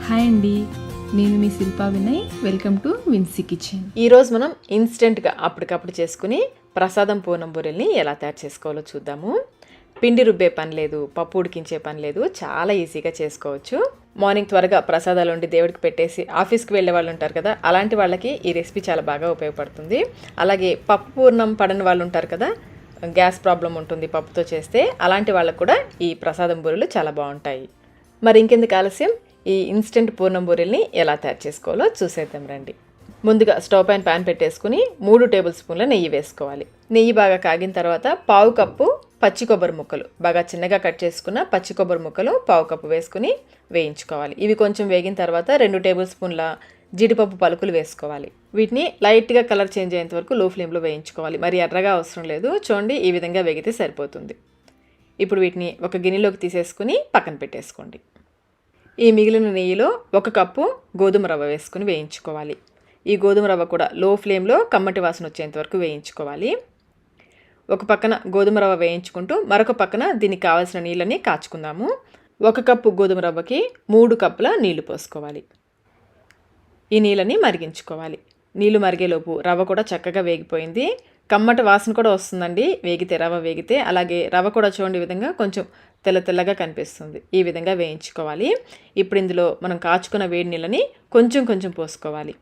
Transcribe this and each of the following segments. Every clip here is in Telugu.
హాయ్ అండి, నేను మీ Shilpa Vinay. Welcome to Vinsy kitchen. ఈరోజు మనం ఇన్స్టెంట్గా అప్పటికప్పుడు చేసుకుని ప్రసాదం పూర్ణం బూరెల్ని ఎలా తయారు చేసుకోవాలో చూద్దాము. పిండి రుబ్బే పని లేదు, పప్పు ఉడికించే పని లేదు, చాలా ఈజీగా చేసుకోవచ్చు. మార్నింగ్ త్వరగా ప్రసాదాలు వండి దేవుడికి పెట్టేసి ఆఫీస్కి వెళ్ళే వాళ్ళు ఉంటారు కదా, అలాంటి వాళ్ళకి ఈ రెసిపీ చాలా బాగా ఉపయోగపడుతుంది. అలాగే పప్పు పూర్ణం పడని వాళ్ళు ఉంటారు కదా, గ్యాస్ ప్రాబ్లం ఉంటుంది పప్పుతో చేస్తే, అలాంటి వాళ్ళకు కూడా ఈ ప్రసాదం బూరెలు చాలా బాగుంటాయి. మరి ఇంకెందుకు ఆలస్యం, ఈ ఇన్స్టెంట్ పూర్ణం బూరెల్ని ఎలా తయారు చేసుకోవాలో చూసేద్దాం రండి. ముందుగా స్టవ్ పైన ప్యాన్ పెట్టేసుకుని 3 టేబుల్ స్పూన్ల నెయ్యి వేసుకోవాలి. నెయ్యి బాగా కాగిన తర్వాత పావు కప్పు పచ్చి కొబ్బరి ముక్కలు, బాగా చిన్నగా కట్ చేసుకున్న పచ్చి కొబ్బరి ముక్కలు పావు కప్పు వేసుకుని వేయించుకోవాలి. ఇవి కొంచెం వేగిన తర్వాత 2 టేబుల్ స్పూన్ల జీడిపప్పు పలుకులు వేసుకోవాలి. వీటిని లైట్గా కలర్ చేంజ్ అయ్యేంత వరకు లో ఫ్లేమ్లో వేయించుకోవాలి. మరి ఎర్రగా అవసరం లేదు, చూడండి ఈ విధంగా వేగితే సరిపోతుంది. ఇప్పుడు వీటిని ఒక గిన్నెలోకి తీసేసుకుని పక్కన పెట్టేసుకోండి. ఈ మిగిలిన నెయ్యిలో 1 కప్పు గోధుమ రవ్వ వేసుకుని వేయించుకోవాలి. ఈ గోధుమ రవ్వ కూడా లో ఫ్లేమ్లో కమ్మటి వాసన వచ్చేంత వరకు వేయించుకోవాలి. ఒక పక్కన గోధుమ రవ్వ వేయించుకుంటూ మరొక పక్కన దీనికి కావాల్సిన నీళ్ళని కాచుకుందాము. 1 కప్పు గోధుమ రవ్వకి 3 కప్పుల నీళ్లు పోసుకోవాలి. ఈ నీళ్ళని మరిగించుకోవాలి. నీళ్లు మరిగేలోపు రవ్వ కూడా చక్కగా వేగిపోయింది. కమ్మటి వాసన కూడా వస్తుందండి రవ్వ వేగితే. అలాగే రవ్వ కూడా చూడండి ఈ విధంగా కొంచెం తెల్లగా కనిపిస్తుంది. ఈ విధంగా వేయించుకోవాలి. ఇప్పుడు ఇందులో మనం కాచుకున్న వేడి నీళ్ళని కొంచెం పోసుకోవాలి.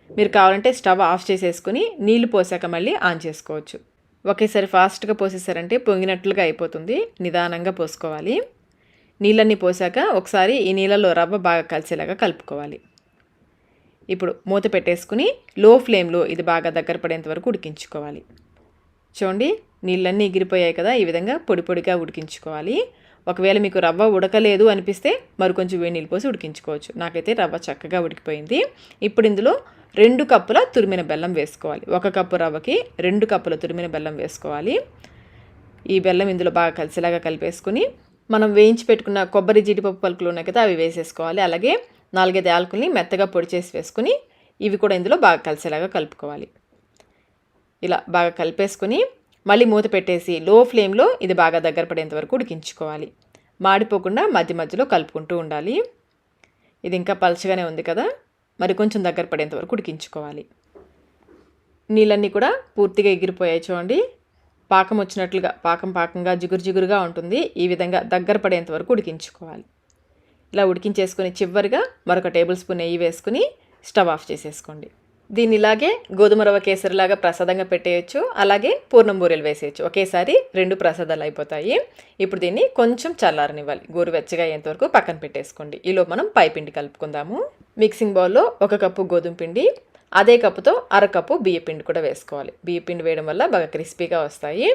మీరు కావాలంటే స్టవ్ ఆఫ్ చేసేసుకుని నీళ్లు పోసాక మళ్ళీ ఆన్ చేసుకోవచ్చు. ఒకేసారి ఫాస్ట్గా పోసేసారంటే పొంగినట్లుగా అయిపోతుంది. నిదానంగా పోసుకోవాలి. నీళ్ళన్నీ పోసాక ఒకసారి ఈ నీళ్ళలో రవ్వ బాగా కలిసేలాగా కలుపుకోవాలి. ఇప్పుడు మూత పెట్టేసుకుని లో ఫ్లేమ్లో ఇది బాగా దగ్గర పడేంత వరకు ఉడికించుకోవాలి. చూడండి నీళ్ళన్నీ ఎగిరిపోయాయి కదా, ఈ విధంగా పొడిగా ఉడికించుకోవాలి. ఒకవేళ మీకు రవ్వ ఉడకలేదు అనిపిస్తే మరికొంచెం వేడి నీళ్ళు పోసి ఉడికించుకోవచ్చు. నాకైతే రవ్వ చక్కగా ఉడికిపోయింది. ఇప్పుడు ఇందులో 2 కప్పుల తురిమిన బెల్లం వేసుకోవాలి. 1 కప్పు రవ్వకి 2 కప్పుల తురిమిన బెల్లం వేసుకోవాలి. ఈ బెల్లం ఇందులో బాగా కలిసేలాగా కలిపేసుకుని మనం వేయించి పెట్టుకున్న కొబ్బరి జీడిపప్పు పలుకులు ఉన్నాయి కదా, అవి వేసేసుకోవాలి. అలాగే 4-5 యాలకుల్ని మెత్తగా పొడి చేసి వేసుకుని ఇవి కూడా ఇందులో బాగా కలిసేలాగా కలుపుకోవాలి. ఇలా బాగా కలిపేసుకుని మళ్ళీ మూత పెట్టేసి లో ఫ్లేమ్లో ఇది బాగా దగ్గర పడేంత వరకు ఉడికించుకోవాలి. మాడిపోకుండా మధ్యలో కలుపుకుంటూ ఉండాలి. ఇది ఇంకా పలచగానే ఉంది కదా, మరి కొంచెం దగ్గర పడేంత వరకు ఉడికించుకోవాలి. నీళ్ళన్నీ కూడా పూర్తిగా ఎగిరిపోయాయి చూడండి. పాకం వచ్చినట్లుగా పాకంగా జిగురుగా ఉంటుంది. ఈ విధంగా దగ్గర పడేంత వరకు ఉడికించుకోవాలి. ఇలా ఉడికించేసుకొని చివరిగా మరొక టేబుల్ స్పూన్ నెయ్యి వేసుకుని స్టవ్ ఆఫ్ చేసేసుకోండి. దీన్ని ఇలాగే గోధుమ రవ్వ కేసరిలాగా ప్రసాదంగా పెట్టేయచ్చు, అలాగే పూర్ణం బూరెలు వేసేయచ్చు. ఒకేసారి 2 ప్రసాదాలు అయిపోతాయి. ఇప్పుడు దీన్ని కొంచెం చల్లారనివ్వాలి. గోరువెచ్చగా అయ్యేంతవరకు పక్కన పెట్టేసుకోండి. ఈలో మనం పైపిండి కలుపుకుందాము. మిక్సింగ్ బౌల్లో 1 కప్పు గోధుమ పిండి, అదే కప్పుతో 1/2 కప్పు బియ్యపిండి కూడా వేసుకోవాలి. బియ్యపిండి వేయడం వల్ల బాగా క్రిస్పీగా వస్తాయి.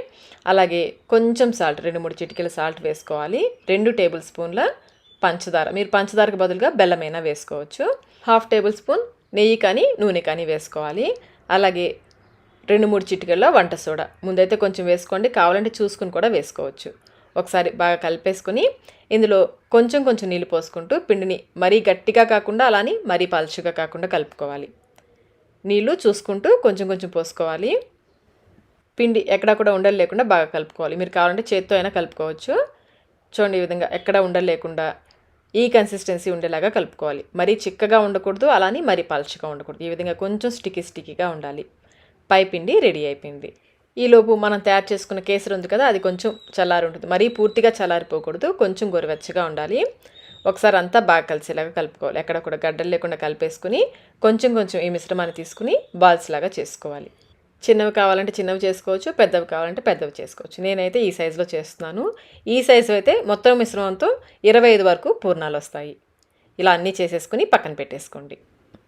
అలాగే కొంచెం సాల్ట్, 2-3 చిటికెల సాల్ట్ వేసుకోవాలి. 2 టేబుల్ స్పూన్ల పంచదార, మీరు పంచదారకు బదులుగా బెల్లమైనా వేసుకోవచ్చు. 1/2 టేబుల్ స్పూన్ నెయ్యి కానీ నూనె కానీ వేసుకోవాలి. అలాగే 2-3 చిటికెళ్ళ వంట సోడా, ముందైతే కొంచెం వేసుకోండి, కావాలంటే చూసుకుని కూడా వేసుకోవచ్చు. ఒకసారి బాగా కలిపేసుకుని ఇందులో కొంచెం నీళ్ళు పోసుకుంటూ పిండిని మరీ గట్టిగా కాకుండా అలానే మరీ పలుచగా కాకుండా కలుపుకోవాలి. నీళ్ళు చూసుకుంటూ కొంచెం పోసుకోవాలి. పిండి ఎక్కడా కూడా ఉండలు లేకుండా బాగా కలుపుకోవాలి. మీరు కావాలంటే చేత్తో అయినా కలుపుకోవచ్చు. చూడండి ఈ విధంగా ఎక్కడా ఉండలు లేకుండా ఈ కన్సిస్టెన్సీ ఉండేలాగా కలుపుకోవాలి. మరీ చిక్కగా ఉండకూడదు, అలానే మరీ పలుచగా ఉండకూడదు. ఈ విధంగా కొంచెం స్టిక్కీగా ఉండాలి. పైపిండి రెడీ అయిపోయింది. ఈలోపు మనం తయారు చేసుకున్న కేసరి ఉంది కదా, అది కొంచెం చల్లారి ఉంటుంది. మరీ పూర్తిగా చల్లారిపోకూడదు, కొంచెం గోరువెచ్చగా ఉండాలి. ఒకసారి అంతా బాగా కలిసేలాగా కలుపుకోవాలి. ఎక్కడ కూడా గడ్డలు లేకుండా కలిపేసుకుని కొంచెం ఈ మిశ్రమాన్ని తీసుకుని బాల్స్ లాగా చేసుకోవాలి. చిన్నవి కావాలంటే చిన్నవి చేసుకోవచ్చు, పెద్దవి కావాలంటే పెద్దవి చేసుకోవచ్చు. నేనైతే ఈ సైజులో చేస్తున్నాను. ఈ సైజు అయితే మొత్తం మిశ్రమంతో 25 వరకు పూర్ణాలు వస్తాయి. ఇలా అన్నీ చేసేసుకుని పక్కన పెట్టేసుకోండి.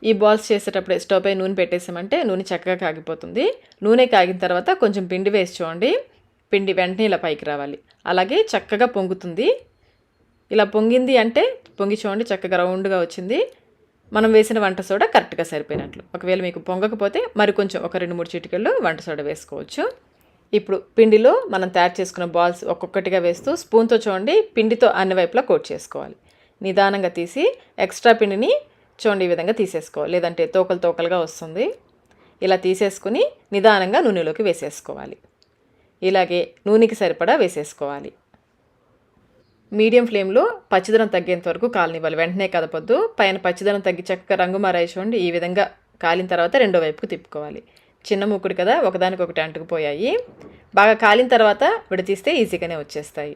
ఈ బాల్స్ చేసేటప్పుడే స్టవ్ పై నూనె పెట్టేసామంటే నూనె చక్కగా కాగిపోతుంది. నూనె కాగిన తర్వాత కొంచెం పిండి వేసి చూడండి. పిండి వెంటనే ఇలా పైకి రావాలి. అలాగే చక్కగా పొంగుతుంది. ఇలా పొంగింది అంటే పొంగి చూడండి చక్కగా రౌండ్గా వచ్చింది. మనం వేసిన వంట సోడా కరెక్ట్గా సరిపోయినట్లు. ఒకవేళ మీకు పొంగకపోతే మరి కొంచెం ఒక 2-3 చిటికెళ్ళు వంట సోడా వేసుకోవచ్చు. ఇప్పుడు పిండిలో మనం తయారు చేసుకున్న బాల్స్ ఒక్కొక్కటిగా వేస్తూ స్పూన్తో చూడండి పిండితో అన్ని వైపులా కోట్ చేసుకోవాలి. నిదానంగా తీసి ఎక్స్ట్రా పిండిని చూడండి ఈ విధంగా తీసేసుకోవాలి, లేదంటే తోకలుగా వస్తుంది. ఇలా తీసేసుకుని నిదానంగా నూనెలోకి వేసేసుకోవాలి. ఇలాగే నూనెకి సరిపడా వేసేసుకోవాలి. మీడియం ఫ్లేమ్లో పచ్చిదనం తగ్గేంత వరకు కాలనివ్వాలి. వెంటనే కదపొద్దు. పైన పచ్చిదనం తగ్గి చక్కగా రంగు మారాయి చూడండి. ఈ విధంగా కాలిన తర్వాత రెండో వైపుకు తిప్పుకోవాలి. చిన్న ముక్కుడు కదా, ఒకదానికొకటి అంటుకుపోయాయి. బాగా కాలిన తర్వాత విడతీస్తే ఈజీగానే వచ్చేస్తాయి.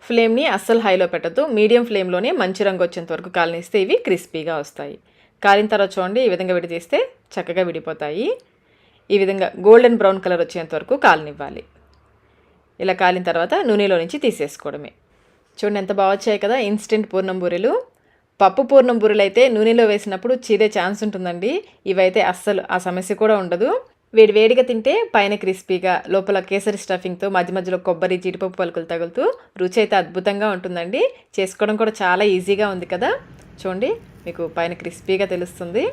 ఫ్లేమ్ని అస్సలు హైలో పెట్టద్దు. మీడియం ఫ్లేమ్లోనే మంచి రంగు వచ్చేంత వరకు కాలనిస్తే ఇవి క్రిస్పీగా వస్తాయి. కాలిన తర్వాత చూడండి, ఈ విధంగా విడతీస్తే చక్కగా విడిపోతాయి. ఈ విధంగా గోల్డెన్ బ్రౌన్ కలర్ వచ్చేంత వరకు కాలనివ్వాలి. ఇలా కాలిన తర్వాత నూనెలో నుంచి తీసేసుకోవడమే. చూడండి ఎంత బాగా వచ్చాయి కదా ఇన్స్టెంట్ పూర్ణం బూరెలు. పప్పు పూర్ణం బూరెలు అయితే నూనెలో వేసినప్పుడు చీదే ఛాన్స్ ఉంటుందండి. ఇవైతే అస్సలు ఆ సమస్య కూడా ఉండదు. వేడిగా తింటే పైన క్రిస్పీగా, లోపల కేసరి స్టఫింగ్తో మధ్య మధ్యలో కొబ్బరి, జీడిపప్పు పలుకులు తగులుతూ రుచి అయితే అద్భుతంగా ఉంటుందండి. చేసుకోవడం కూడా చాలా ఈజీగా ఉంది కదా. చూడండి మీకు పైన క్రిస్పీగా తెలుస్తుంది.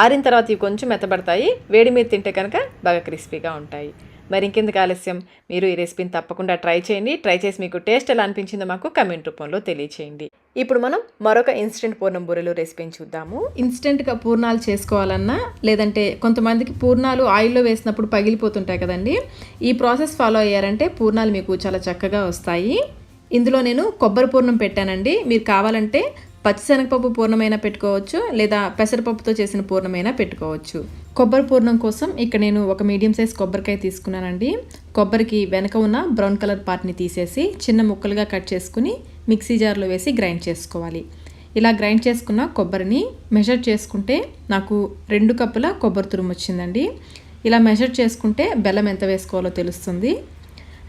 ఆరిన తర్వాత ఇవి కొంచెం మెత్తబడతాయి. వేడి మీద తింటే కనుక బాగా క్రిస్పీగా ఉంటాయి. మరి ఇంకెందుకు ఆలస్యం, మీరు ఈ రెసిపీని తప్పకుండా ట్రై చేయండి. ట్రై చేసి మీకు టేస్ట్ ఎలా అనిపించిందో మాకు కమెంట్ రూపంలో తెలియచేయండి. ఇప్పుడు మనం మరొక ఇన్స్టెంట్ పూర్ణం బూరెలు రెసిపీని చూద్దాము. ఇన్స్టెంట్గా పూర్ణాలు చేసుకోవాలన్నా, లేదంటే కొంతమందికి పూర్ణాలు ఆయిల్లో వేసినప్పుడు పగిలిపోతుంటాయి కదండి. ఈ ప్రాసెస్ ఫాలో అయ్యారంటే పూర్ణాలు మీకు చాలా చక్కగా వస్తాయి. ఇందులో నేను కొబ్బరి పూర్ణం పెట్టానండి. మీరు కావాలంటే పచ్చిశనగపప్పు పూర్ణమైనా పెట్టుకోవచ్చు, లేదా పెసరపప్పుతో చేసిన పూర్ణమైనా పెట్టుకోవచ్చు. కొబ్బరి పూర్ణం కోసం ఇక్కడ నేను ఒక మీడియం సైజ్ కొబ్బరికాయ తీసుకున్నానండి. కొబ్బరికి వెనక ఉన్న బ్రౌన్ కలర్ పార్ట్ని తీసేసి చిన్న ముక్కలుగా కట్ చేసుకుని మిక్సీ జార్లో వేసి గ్రైండ్ చేసుకోవాలి. ఇలా గ్రైండ్ చేసుకున్న కొబ్బరిని మెజర్ చేసుకుంటే నాకు 2 కప్పుల కొబ్బరి తురుము వచ్చిందండి. ఇలా మెజర్ చేసుకుంటే బెల్లం ఎంత వేసుకోవాలో తెలుస్తుంది.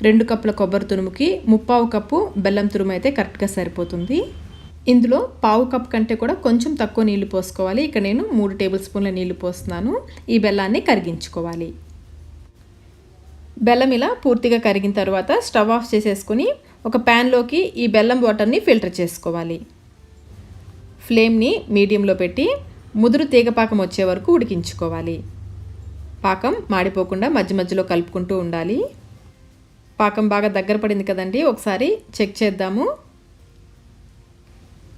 2 కప్పుల కొబ్బరి తురుముకి 3/4 కప్పు బెల్లం తురుము అయితే కరెక్ట్గా సరిపోతుంది. ఇందులో 1/2 కప్ కంటే కూడా కొంచెం తక్కువ నీళ్లు పోసుకోవాలి. ఇక్కడ నేను 3 టేబుల్ స్పూన్ల నీళ్లు పోస్తున్నాను. ఈ బెల్లాన్ని కరిగించుకోవాలి. బెల్లం ఇలా పూర్తిగా కరిగిన తర్వాత స్టవ్ ఆఫ్ చేసేసుకుని ఒక ప్యాన్లోకి ఈ బెల్లం వాటర్ని ఫిల్టర్ చేసుకోవాలి. ఫ్లేమ్ని మీడియంలో పెట్టి ముదురు తీగపాకం వచ్చే వరకు ఉడికించుకోవాలి. పాకం మాడిపోకుండా మధ్య మధ్యలో కలుపుకుంటూ ఉండాలి. పాకం బాగా దగ్గర పడింది కదండి, ఒకసారి చెక్ చేద్దాము.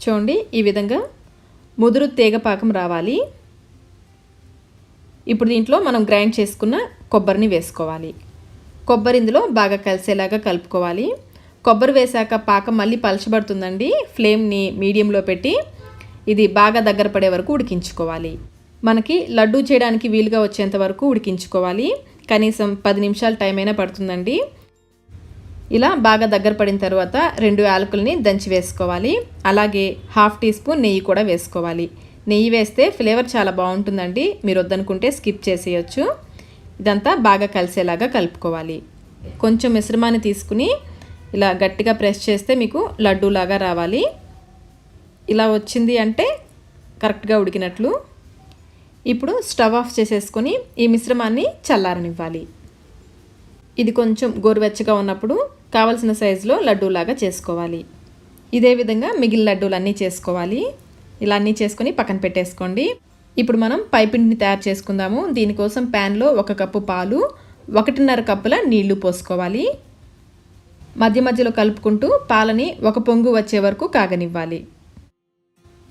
చూడండి ఈ విధంగా ముదురు తీగ పాకం రావాలి. ఇప్పుడు దీంట్లో మనం గ్రైండ్ చేసుకున్న కొబ్బరిని వేసుకోవాలి. కొబ్బరి ఇందులో బాగా కలిసేలాగా కలుపుకోవాలి. కొబ్బరి వేసాక పాకం మళ్ళీ పలచబడుతుందండి. ఫ్లేమ్ని మీడియంలో పెట్టి ఇది బాగా దగ్గర పడే వరకు ఉడికించుకోవాలి. మనకి లడ్డూ చేయడానికి వీలుగా వచ్చేంత వరకు ఉడికించుకోవాలి. కనీసం 10 నిమిషాలు టైం అయినా పడుతుందండి. ఇలా బాగా దగ్గర పడిన తర్వాత 2 యాలకుల్ని దంచి వేసుకోవాలి. అలాగే 1/2 టీ స్పూన్ నెయ్యి కూడా వేసుకోవాలి. నెయ్యి వేస్తే ఫ్లేవర్ చాలా బాగుంటుందండి. మీరు వద్దనుకుంటే స్కిప్ చేసేయచ్చు. ఇదంతా బాగా కలిసేలాగా కలుపుకోవాలి. కొంచెం మిశ్రమాన్ని తీసుకుని ఇలా గట్టిగా ప్రెస్ చేస్తే మీకు లడ్డూలాగా రావాలి. ఇలా వచ్చింది అంటే కరెక్ట్గా ఉడికినట్లు. ఇప్పుడు స్టవ్ ఆఫ్ చేసేసుకొని ఈ మిశ్రమాన్ని చల్లారనివ్వాలి. ఇది కొంచెం గోరువెచ్చగా ఉన్నప్పుడు కావలసిన సైజులో లడ్డూలాగా చేసుకోవాలి. ఇదే విధంగా మిగిలిన లడ్డూలు అన్నీ చేసుకోవాలి. ఇలా అన్నీ చేసుకొని పక్కన పెట్టేసుకోండి. ఇప్పుడు మనం పైపిండిని తయారు చేసుకుందాము. దీనికోసం ప్యాన్లో 1 కప్పు పాలు, 1.5 కప్పుల నీళ్లు పోసుకోవాలి. మధ్య మధ్యలో కలుపుకుంటూ పాలని 1 పొంగు వచ్చే వరకు కాగనివ్వాలి.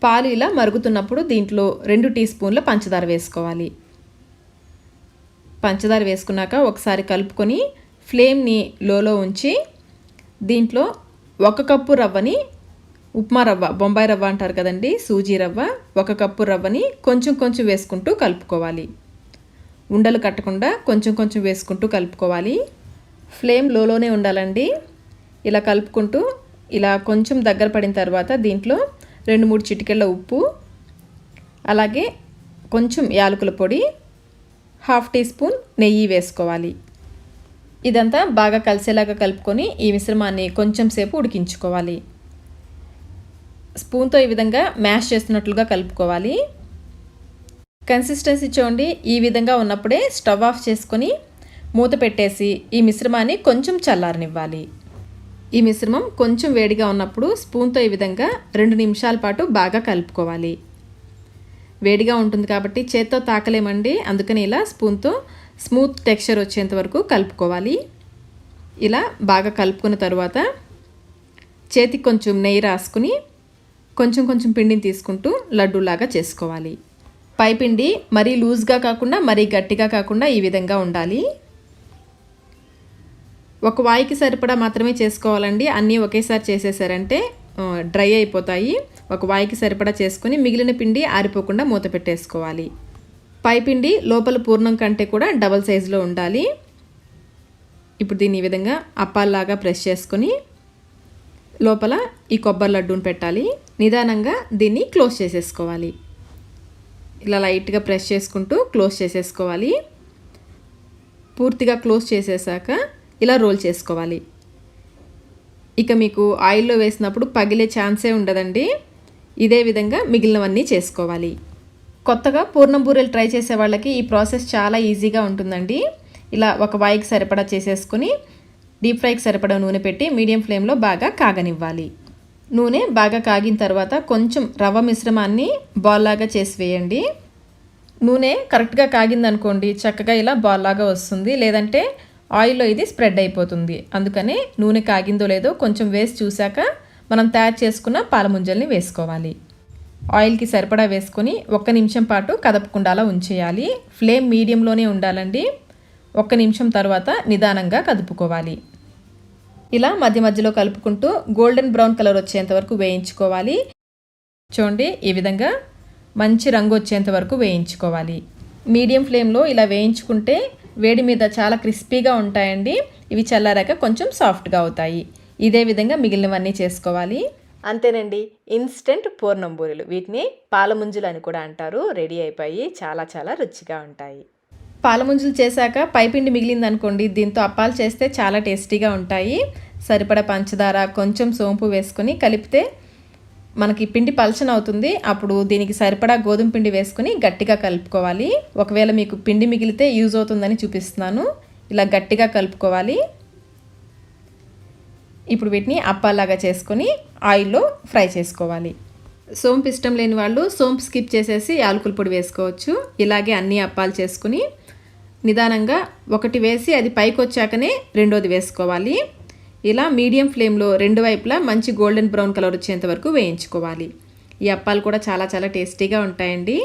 పాలు ఇలా మరుగుతున్నప్పుడు దీంట్లో 2 టీ స్పూన్ల పంచదార వేసుకోవాలి. పంచదార వేసుకున్నాక ఒకసారి కలుపుకొని ఫ్లేమ్ని లోలో ఉంచి దీంట్లో 1 కప్పు రవ్వని, ఉప్మా రవ్వ, బొంబాయి రవ్వ అంటారు కదండి, సూజీ రవ్వ, 1 కప్పు రవ్వని కొంచెం కొంచెం వేసుకుంటూ కలుపుకోవాలి. ఉండలు కట్టకుండా కొంచెం కొంచెం వేసుకుంటూ కలుపుకోవాలి. ఫ్లేమ్ లోలోనే ఉండాలండి. ఇలా కలుపుకుంటూ ఇలా కొంచెం దగ్గర పడిన తర్వాత దీంట్లో 2-3 చిటికెళ్ళ ఉప్పు, అలాగే కొంచెం యాలకుల పొడి, 1/2 టీ స్పూన్ నెయ్యి వేసుకోవాలి. ఇదంతా బాగా కలిసేలాగా కలుపుకొని ఈ మిశ్రమాన్ని కొంచెం సేపు ఉడికించుకోవాలి. స్పూన్తో ఈ విధంగా మ్యాష్ చేస్తున్నట్లుగా కలుపుకోవాలి. కన్సిస్టెన్సీ చూడండి, ఈ విధంగా ఉన్నప్పుడే స్టవ్ ఆఫ్ చేసుకొని మూత పెట్టేసి ఈ మిశ్రమాన్ని కొంచెం చల్లారనివ్వాలి. ఈ మిశ్రమం కొంచెం వేడిగా ఉన్నప్పుడు స్పూన్తో ఈ విధంగా 2 నిమిషాల పాటు బాగా కలుపుకోవాలి. వేడిగా ఉంటుంది కాబట్టి చేత్తో తాకలేమండి, అందుకని ఇలా స్పూన్తో స్మూత్ టెక్స్చర్ వచ్చేంత వరకు కలుపుకోవాలి. ఇలా బాగా కలుపుకున్న తర్వాత చేతికి కొంచెం నెయ్యి రాసుకుని కొంచెం కొంచెం పిండిని తీసుకుంటూ లడ్డూలాగా చేసుకోవాలి. పైపిండి మరీ లూజ్గా కాకుండా మరీ గట్టిగా కాకుండా ఈ విధంగా ఉండాలి. ఒక వాయికి సరిపడా మాత్రమే చేసుకోవాలండి. అన్నీ ఒకేసారి చేసేసారంటే డ్రై అయిపోతాయి. ఒక వాయికి సరిపడా చేసుకుని మిగిలిన పిండి ఆరిపోకుండా మూత పెట్టేసుకోవాలి. పై పిండి లోపల పూర్ణం కంటే కూడా డబల్ సైజులో ఉండాలి. ఇప్పుడు దీన్ని ఈ విధంగా అప్పాల్లాగా ప్రెస్ చేసుకొని లోపల ఈ కొబ్బరి లడ్డూని పెట్టాలి. నిదానంగా దీన్ని క్లోజ్ చేసేసుకోవాలి. ఇలా లైట్గా ప్రెస్ చేసుకుంటూ క్లోజ్ చేసేసుకోవాలి. పూర్తిగా క్లోజ్ చేసేసాక ఇలా రోల్ చేసుకోవాలి. ఇక మీకు ఆయిల్లో వేసినప్పుడు పగిలే ఛాన్సే ఉండదండి. ఇదే విధంగా మిగిలినవన్నీ చేసుకోవాలి. కొత్తగా పూర్ణం బూరెలు ట్రై చేసే వాళ్ళకి ఈ ప్రాసెస్ చాలా ఈజీగా ఉంటుందండి. ఇలా ఒక వాయికి సరిపడా చేసేసుకుని డీప్ ఫ్రైకి సరిపడా నూనె పెట్టి మీడియం ఫ్లేమ్లో బాగా కాగనివ్వాలి. నూనె బాగా కాగిన తర్వాత కొంచెం రవ్వ మిశ్రమాన్ని బాల్ లాగా చేసి వేయండి. నూనె కరెక్ట్గా కాగిందనుకోండి చక్కగా ఇలా బాల్ లాగా వస్తుంది. లేదంటే ఆయిల్లో ఇది స్ప్రెడ్ అయిపోతుంది. అందుకనే నూనె కాగిందో లేదో కొంచెం వేసి చూశాక మనం తయారు చేసుకున్న పాల ముంజల్ని వేసుకోవాలి. ఆయిల్కి సరిపడా వేసుకొని 1 నిమిషం పాటు కదపకుండా అలా ఉంచేయాలి. ఫ్లేమ్ మీడియంలోనే ఉండాలండి. 1 నిమిషం తర్వాత నిదానంగా కదుపుకోవాలి. ఇలా మధ్య మధ్యలో కలుపుకుంటూ గోల్డెన్ బ్రౌన్ కలర్ వచ్చేంత వరకు వేయించుకోవాలి. చూడండి ఈ విధంగా మంచి రంగు వచ్చేంత వరకు వేయించుకోవాలి. మీడియం ఫ్లేమ్లో ఇలా వేయించుకుంటే వేడి మీద చాలా క్రిస్పీగా ఉంటాయండి. ఇవి చల్లారాక కొంచెం సాఫ్ట్గా అవుతాయి. ఇదే విధంగా మిగిలినవన్నీ చేసుకోవాలి. అంతేనండి, ఇన్స్టెంట్ పూర్ణం బూరెలు. వీటిని పాలముంజలు అని కూడా అంటారు. రెడీ అయిపోయి చాలా చాలా రుచిగా ఉంటాయి. పాలముంజలు చేశాక పైపిండి మిగిలిందనుకోండి దీంతో అప్పాలు చేస్తే చాలా టేస్టీగా ఉంటాయి. సరిపడా పంచదార కొంచెం సోంపు వేసుకొని కలిపితే మనకి పిండి పలచన అవుతుంది. అప్పుడు దీనికి సరిపడా గోధుమ పిండి వేసుకొని గట్టిగా కలుపుకోవాలి. ఒకవేళ మీకు పిండి మిగిలితే యూజ్ అవుతుందని చూపిస్తున్నాను. ఇలా గట్టిగా కలుపుకోవాలి. ఇప్పుడు వీటిని అప్పాలాగా చేసుకొని ఆయిల్లో ఫ్రై చేసుకోవాలి. సోంపు ఇష్టం లేని వాళ్ళు సోంపు స్కిప్ చేసేసి యాలకుల పొడి వేసుకోవచ్చు. ఇలాగే అన్ని అప్పాలు చేసుకుని నిదానంగా ఒకటి వేసి అది పైకి వచ్చాకనే రెండోది వేసుకోవాలి. ఇలా మీడియం ఫ్లేమ్లో రెండు వైపులా మంచి గోల్డెన్ బ్రౌన్ కలర్ వచ్చేంత వరకు వేయించుకోవాలి. ఈ అప్పాలు కూడా చాలా చాలా టేస్టీగా ఉంటాయండి.